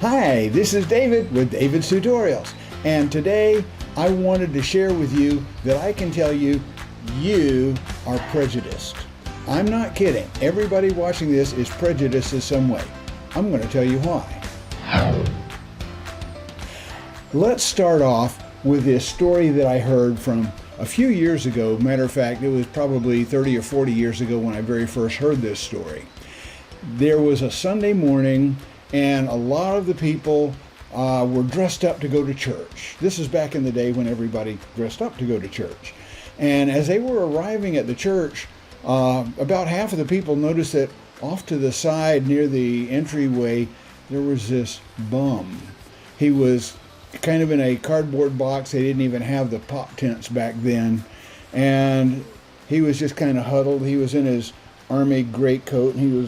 Hi, this is David with David's Tutorials, and today I wanted to share with you that I can tell you, you are prejudiced. I'm not kidding. Everybody watching this is prejudiced in some way. I'm going to tell you why. Let's start off with this story that I heard from a few years ago. Matter of fact, it was probably 30 or 40 years ago when I very first heard this story. There was a Sunday morning, and a lot of the people were dressed up to go to church. This is back in the day when everybody dressed up to go to church. And as they were arriving at the church, about half of the people noticed that off to the side near the entryway, there was this bum. He was kind of in a cardboard box. They didn't even have the pop tents back then. And he was just kind of huddled. He was in his army greatcoat, and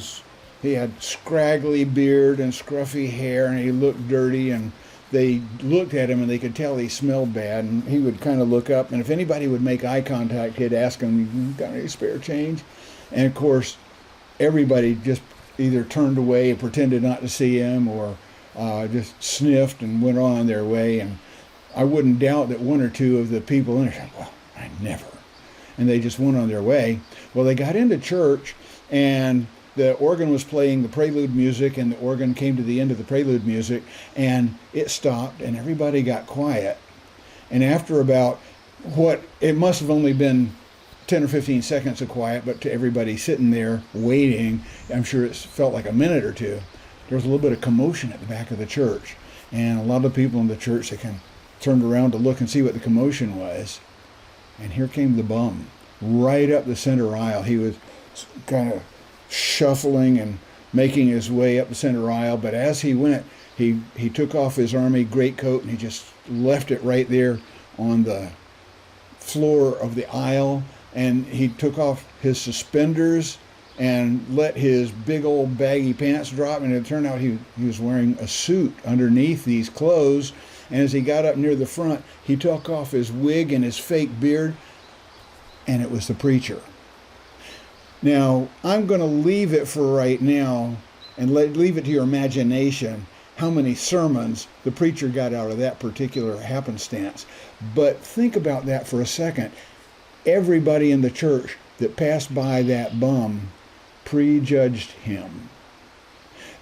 he had scraggly beard and scruffy hair, and he looked dirty, and they looked at him and they could tell he smelled bad, and he would kind of look up, and if anybody would make eye contact, he'd ask him, "Got any spare change?" And of course, everybody just either turned away and pretended not to see him, or just sniffed and went on their way. And I wouldn't doubt that one or two of the people in there said, "Well, I never." And they just went on their way. Well, they got into church, and the organ was playing the prelude music, and the organ came to the end of the prelude music, and it stopped, and everybody got quiet. And after about it must have only been 10 or 15 seconds of quiet, but to everybody sitting there waiting, I'm sure it felt like a minute or two, there was a little bit of commotion at the back of the church. And a lot of people in the church, they kind of turned around to look and see what the commotion was. And here came the bum, right up the center aisle. He was kind of shuffling and making his way up the center aisle, but as he went, he took off his army greatcoat and he just left it right there on the floor of the aisle, and he took off his suspenders and let his big old baggy pants drop, and it turned out he was wearing a suit underneath these clothes. And as he got up near the front, he took off his wig and his fake beard, and it was the preacher. Now, I'm going to leave it for right now and leave it to your imagination how many sermons the preacher got out of that particular happenstance. But think about that for a second. Everybody in the church that passed by that bum prejudged him.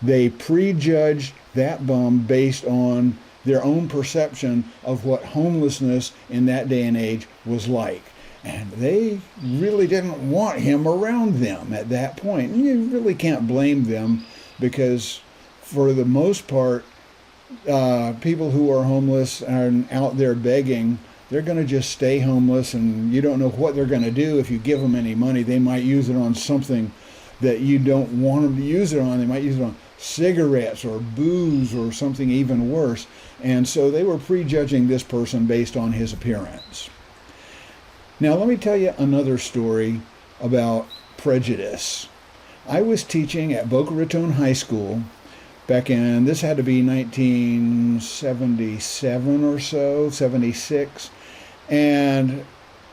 They prejudged that bum based on their own perception of what homelessness in that day and age was like. And they really didn't want him around them at that point. And you really can't blame them, because for the most part, people who are homeless and out there begging, they're going to just stay homeless, and you don't know what they're going to do if you give them any money. They might use it on something that you don't want them to use it on. They might use it on cigarettes or booze or something even worse. And so they were prejudging this person based on his appearance. Now, let me tell you another story about prejudice. I was teaching at Boca Raton High School back in, this had to be 1977 or so, 76. And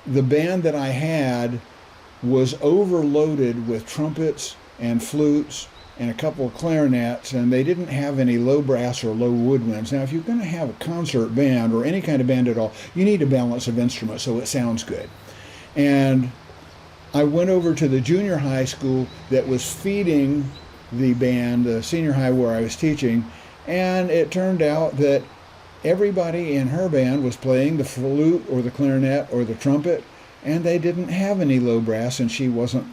the band that I had was overloaded with trumpets and flutes and a couple of clarinets, and they didn't have any low brass or low woodwinds. Now, if you're going to have a concert band or any kind of band at all, you need a balance of instruments so it sounds good. And I went over to the junior high school that was feeding the band, the senior high where I was teaching, and it turned out that everybody in her band was playing the flute or the clarinet or the trumpet, and they didn't have any low brass, and she wasn't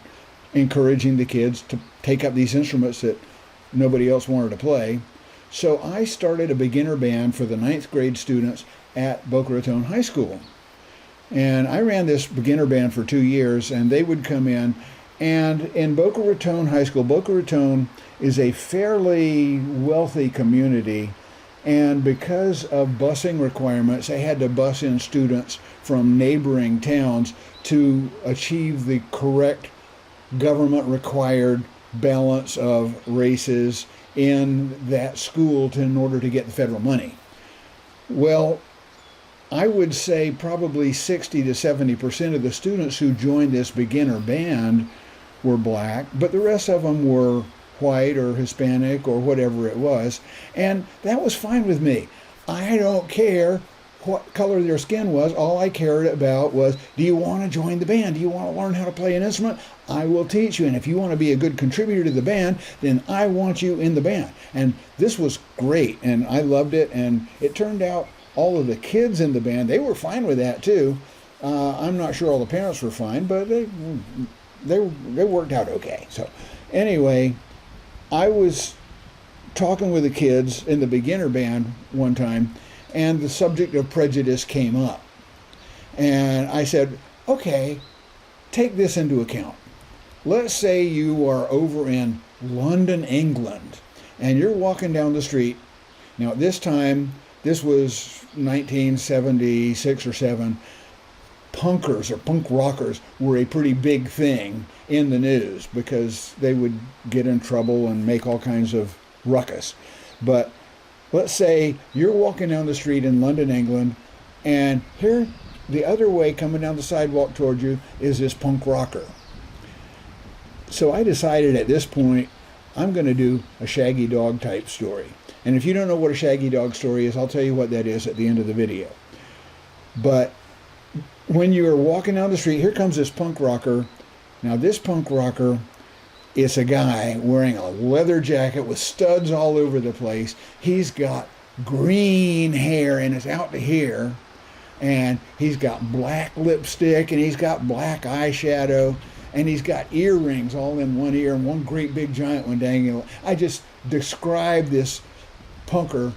encouraging the kids to take up these instruments that nobody else wanted to play. So I started a beginner band for the 9th grade students at Boca Raton High School. And I ran this beginner band for 2 years, and they would come in. And in Boca Raton High School, Boca Raton is a fairly wealthy community, and because of busing requirements, they had to bus in students from neighboring towns to achieve the correct government-required balance of races in that school in order to get the federal money. Well, I would say probably 60 to 70% of the students who joined this beginner band were black, but the rest of them were white or Hispanic or whatever it was. And that was fine with me. I don't care what color their skin was. All I cared about was, do you want to join the band? Do you want to learn how to play an instrument? I will teach you. And if you want to be a good contributor to the band, then I want you in the band. And this was great, and I loved it. And it turned out all of the kids in the band, they were fine with that too. I'm not sure all the parents were fine, but they worked out okay. So anyway, I was talking with the kids in the beginner band one time, and the subject of prejudice came up. And I said, okay, take this into account. Let's say you are over in London, England, and you're walking down the street. Now at this time, this was 1976 or 7, punkers or punk rockers were a pretty big thing in the news because they would get in trouble and make all kinds of ruckus. But let's say you're walking down the street in London, England, and here, the other way coming down the sidewalk toward you is this punk rocker. So I decided at this point, I'm going to do a Shaggy Dog type story. And if you don't know what a Shaggy Dog story is, I'll tell you what that is at the end of the video. But when you're walking down the street, here comes this punk rocker. Now this punk rocker, it's a guy wearing a leather jacket with studs all over the place. He's got green hair and it's out to here. And he's got black lipstick and he's got black eyeshadow. And he's got earrings all in one ear and one great big giant one dangling. I just described this punker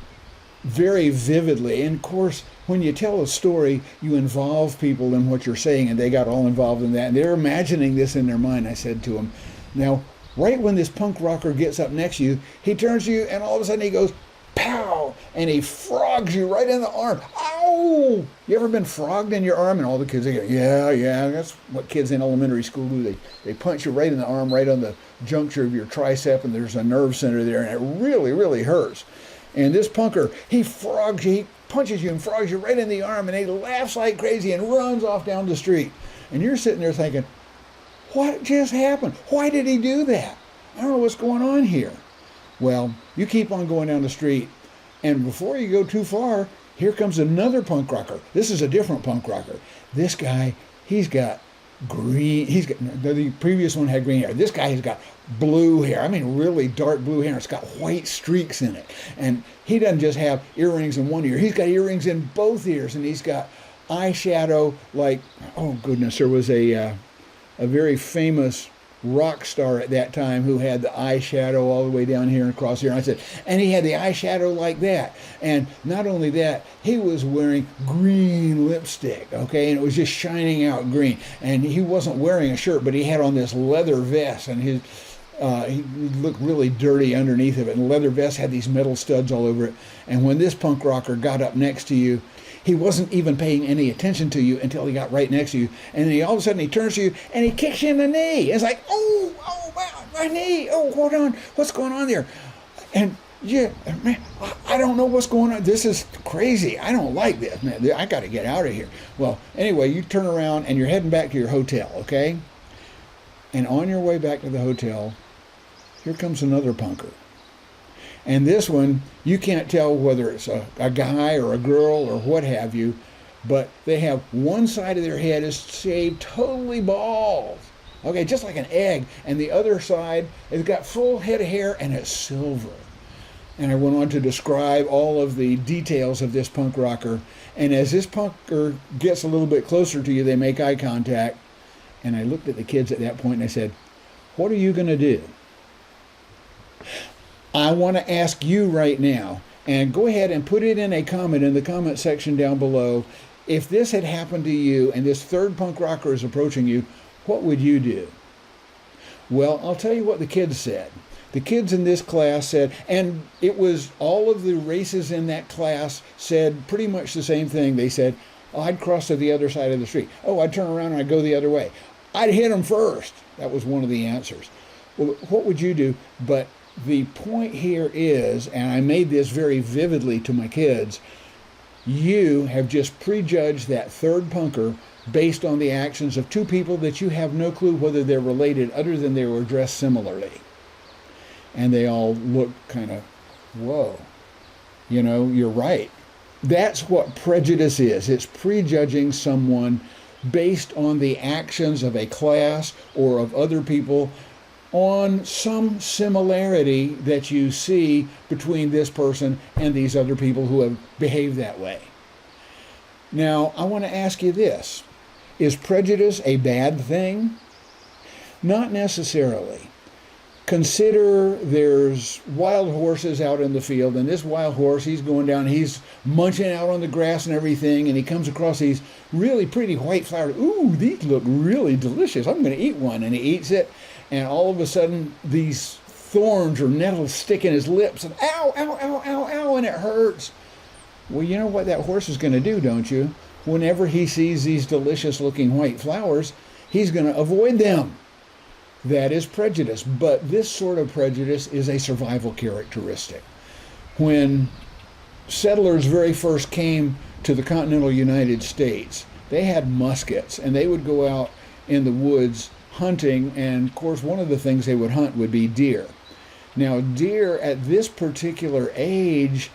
very vividly. And of course, when you tell a story, you involve people in what you're saying, and they got all involved in that. And they're imagining this in their mind. I said to them, now, right when this punk rocker gets up next to you, he turns to you, and all of a sudden he goes, pow, and he frogs you right in the arm. Ow! You ever been frogged in your arm? And all the kids, they go, yeah, that's what kids in elementary school do. They punch you right in the arm, right on the juncture of your tricep, and there's a nerve center there, and it really, really hurts. And this punker, he frogs you, he punches you and frogs you right in the arm, and he laughs like crazy and runs off down the street. And you're sitting there thinking, what just happened? Why did he do that? I don't know what's going on here. Well, you keep on going down the street, and before you go too far, here comes another punk rocker. This is a different punk rocker. This guy, he's got green, the previous one had green hair. This guy has got blue hair. I mean, really dark blue hair. It's got white streaks in it. And he doesn't just have earrings in one ear. He's got earrings in both ears, and he's got eyeshadow like, oh goodness, there was a very famous rock star at that time who had the eyeshadow all the way down here and across here. And I said, and he had the eyeshadow like that. And not only that, he was wearing green lipstick, okay? And it was just shining out green. And he wasn't wearing a shirt, but he had on this leather vest, and he looked really dirty underneath of it. And the leather vest had these metal studs all over it. And when this punk rocker got up next to you, he wasn't even paying any attention to you until he got right next to you. And then all of a sudden he turns to you and he kicks you in the knee. It's like, oh, wow, my knee. Oh, hold on. What's going on there? And yeah, man, I don't know what's going on. This is crazy. I don't like this, man. I got to get out of here. Well, anyway, you turn around and you're heading back to your hotel, okay? And on your way back to the hotel, here comes another punker. And this one, you can't tell whether it's a guy or a girl or what have you, but they have one side of their head is shaved totally bald. Okay, just like an egg. And the other side has got full head of hair and it's silver. And I went on to describe all of the details of this punk rocker. And as this punker gets a little bit closer to you, they make eye contact. And I looked at the kids at that point and I said, what are you going to do? I want to ask you right now, and go ahead and put it in a comment in the comment section down below. If this had happened to you and this third punk rocker is approaching you, what would you do? Well, I'll tell you what the kids said. The kids in this class said, and it was all of the races in that class said pretty much the same thing. They said, oh, I'd cross to the other side of the street. Oh, I'd turn around and I'd go the other way. I'd hit them first. That was one of the answers. Well, what would you do? But the point here is, and I made this very vividly to my kids, you have just prejudged that third punker based on the actions of two people that you have no clue whether they're related other than they were dressed similarly. And they all look kind of, whoa, you're right. That's what prejudice is. It's prejudging someone based on the actions of a class or of other people on some similarity that you see between this person and these other people who have behaved that way. Now, I want to ask you this. Is prejudice a bad thing? Not necessarily. Consider there's wild horses out in the field, and this wild horse, he's going down, he's munching out on the grass and everything, and he comes across these really pretty white flowers. Ooh, these look really delicious. I'm going to eat one. And he eats it, and all of a sudden, these thorns or nettles stick in his lips, and ow, ow, ow, ow, ow, and it hurts. Well, you know what that horse is going to do, don't you? Whenever he sees these delicious-looking white flowers, he's going to avoid them. That is prejudice, but this sort of prejudice is a survival characteristic. When settlers very first came to the continental United States, they had muskets, and they would go out in the woods hunting, and of course one of the things they would hunt would be deer. Now, deer at this particular age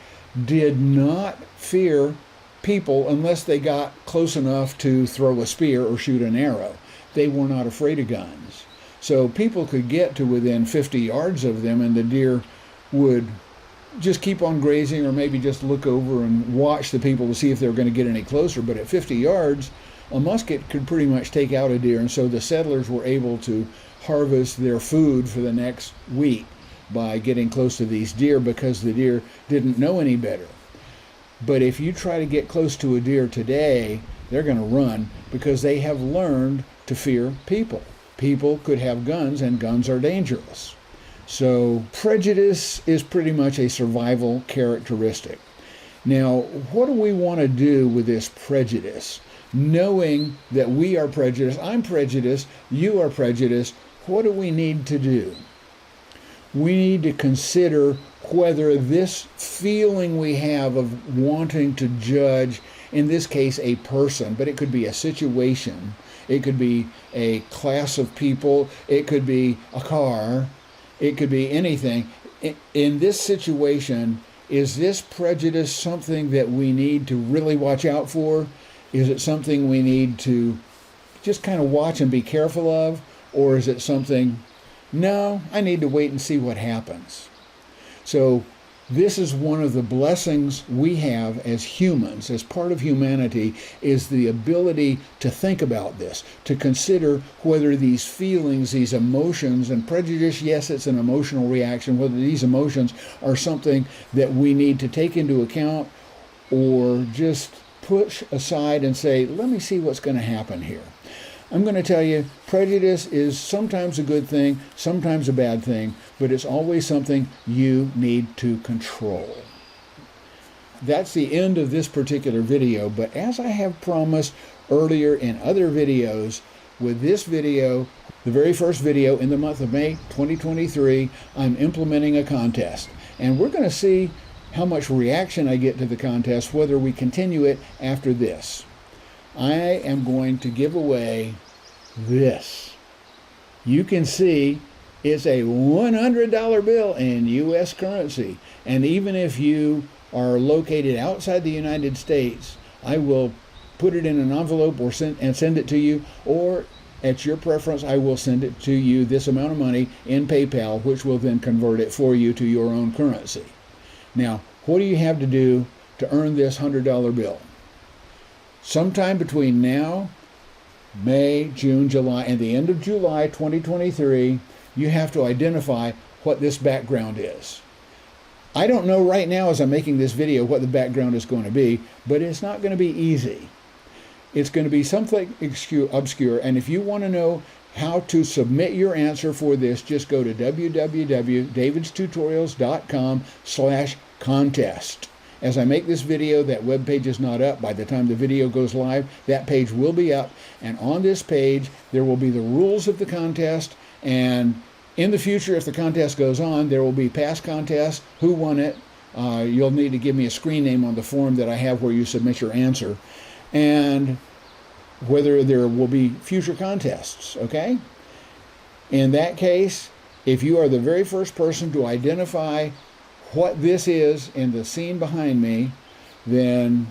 did not fear people unless they got close enough to throw a spear or shoot an arrow. They were not afraid of guns. So people could get to within 50 yards of them, and the deer would just keep on grazing, or maybe just look over and watch the people to see if they were going to get any closer. But at 50 yards, a musket could pretty much take out a deer, and so the settlers were able to harvest their food for the next week by getting close to these deer, because the deer didn't know any better. But if you try to get close to a deer today, they're going to run, because they have learned to fear people. People could have guns, and guns are dangerous. So prejudice is pretty much a survival characteristic. Now, what do we want to do with this prejudice? Knowing that we are prejudiced, I'm prejudiced, you are prejudiced, what do we need to do? We need to consider whether this feeling we have of wanting to judge, in this case a person, but it could be a situation, it could be a class of people, it could be a car, it could be anything. In this situation, is this prejudice something that we need to really watch out for? Is it something we need to just kind of watch and be careful of? Or is it something, no, I need to wait and see what happens? So this is one of the blessings we have as humans, as part of humanity, is the ability to think about this, to consider whether these feelings, these emotions, and prejudice, yes, it's an emotional reaction, whether these emotions are something that we need to take into account or just push aside and say, let me see what's going to happen here. I'm going to tell you, prejudice is sometimes a good thing, sometimes a bad thing, but it's always something you need to control. That's the end of this particular video, but as I have promised earlier in other videos, with this video, the very first video in the month of May 2023, I'm implementing a contest. And we're going to see how much reaction I get to the contest, whether we continue it after this. I am going to give away this. You can see it's a $100 bill in U.S. currency. And even if you are located outside the United States, I will put it in an envelope or send it to you, or at your preference, I will send it to you, this amount of money, in PayPal, which will then convert it for you to your own currency. Now, what do you have to do to earn this $100 bill? Sometime between now, May, June, July, and the end of July 2023, you have to identify what this background is. I don't know right now as I'm making this video what the background is going to be, but it's not going to be easy. It's going to be something obscure, and if you want to know how to submit your answer for this, just go to www.davidstutorials.com/contest. As I make this video, that web page is not up. By the time the video goes live, that page will be up. And on this page, there will be the rules of the contest. And in the future, if the contest goes on, there will be past contests, who won it. You'll need to give me a screen name on the form that I have where you submit your answer. And whether there will be future contests, okay? In that case, If you are the very first person to identify what this is in the scene behind me, then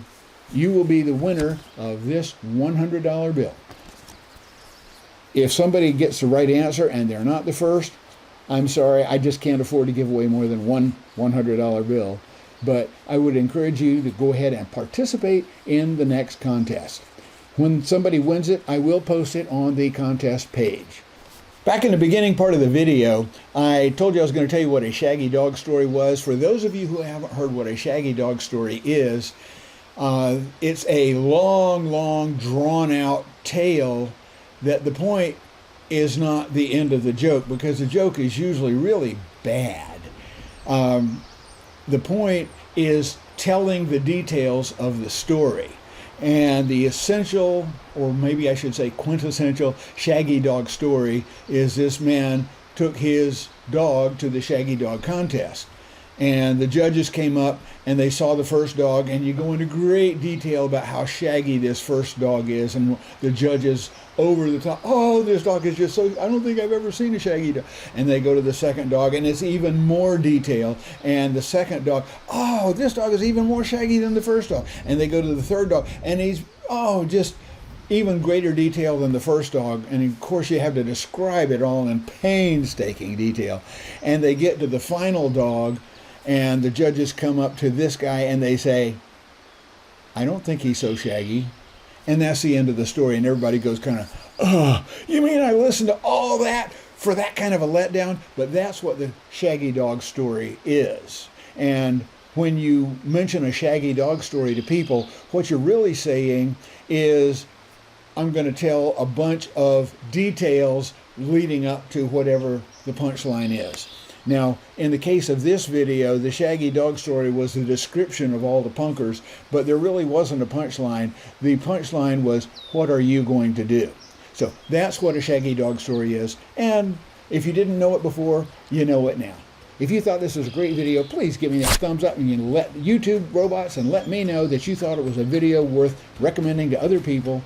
you will be the winner of this $100 bill. If somebody gets the right answer and they're not the first, I'm sorry, I just can't afford to give away more than one $100 bill. But I would encourage you to go ahead and participate in the next contest. When somebody wins it, I will post it on the contest page. Back in the beginning part of the video, I told you I was going to tell you what a shaggy dog story was. For those of you who haven't heard what a shaggy dog story is, it's a long, drawn-out tale that the point is not the end of the joke, because the joke is usually really bad. The point is telling the details of the story. And the essential, or maybe I should say quintessential, shaggy dog story is this man took his dog to the shaggy dog contest. And the judges came up and they saw the first dog, and you go into great detail about how shaggy this first dog is, and the judges over the top, oh, this dog is just so, I don't think I've ever seen a shaggy dog. And they go to the second dog and it's even more detail, and the second dog, oh, this dog is even more shaggy than the first dog. And they go to the third dog and he's, oh, just even greater detail than the first dog. And of course you have to describe it all in painstaking detail. And they get to the final dog, and the judges come up to this guy and they say, I don't think he's so shaggy. And that's the end of the story. And everybody goes kind of, oh, you mean I listened to all that for that kind of a letdown? But that's what the shaggy dog story is. And when you mention a shaggy dog story to people, what you're really saying is, I'm going to tell a bunch of details leading up to whatever the punchline is. Now, in the case of this video, the shaggy dog story was the description of all the punkers, but there really wasn't a punchline. The punchline was, what are you going to do? So that's what a shaggy dog story is. And if you didn't know it before, you know it now. If you thought this was a great video, please give me that thumbs up, and you can let YouTube robots and let me know that you thought it was a video worth recommending to other people.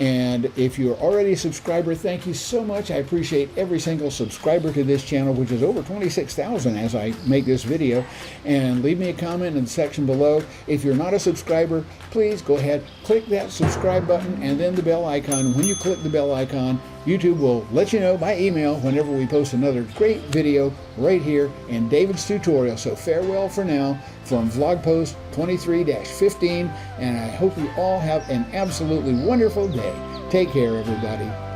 And if you're already a subscriber, thank you so much. I appreciate every single subscriber to this channel, which is over 26,000 as I make this video. And leave me a comment in the section below. If you're not a subscriber, please go ahead, click that subscribe button and then the bell icon. When you click the bell icon, YouTube will let you know by email whenever we post another great video right here in David's tutorial. So farewell for now from vlog post 23-15, and I hope you all have an absolutely wonderful day. Take care, everybody.